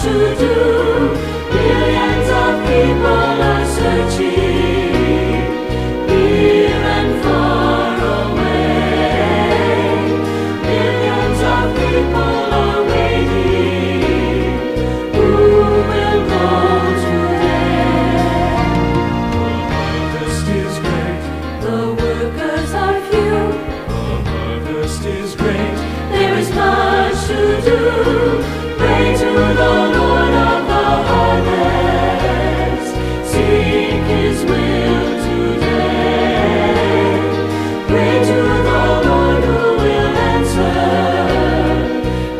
To do. Millions of people are searching near and far away. Millions of people are waiting. Who will go today? The harvest is great. The workers are few. The harvest is great. There is much to do. Pray to the Lord of the harvest. Seek His will today. Pray to the Lord who will answer.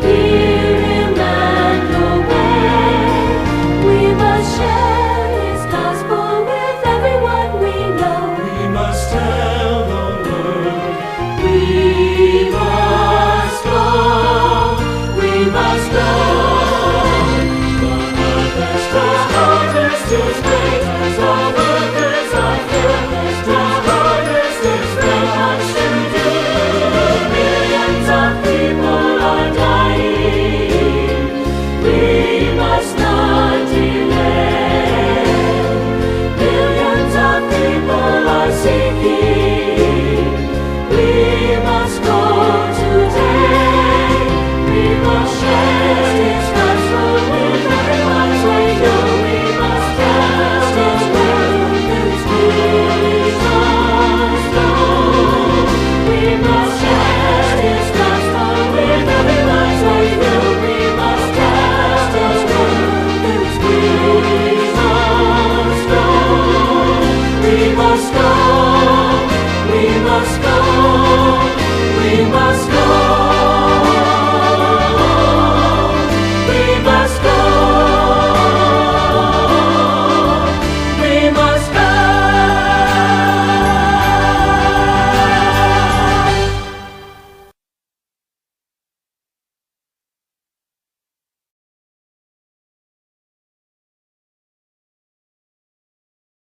Hear Him and obey. We must share His gospel with everyone we know. We must tell the world. We must go. We must go. Is great, the workers are few. The harvest is great, much to do. Millions of people are dying. We must not delay. Millions of people are seeking. We must go today. We must share His gospel with everyone we know. We must go.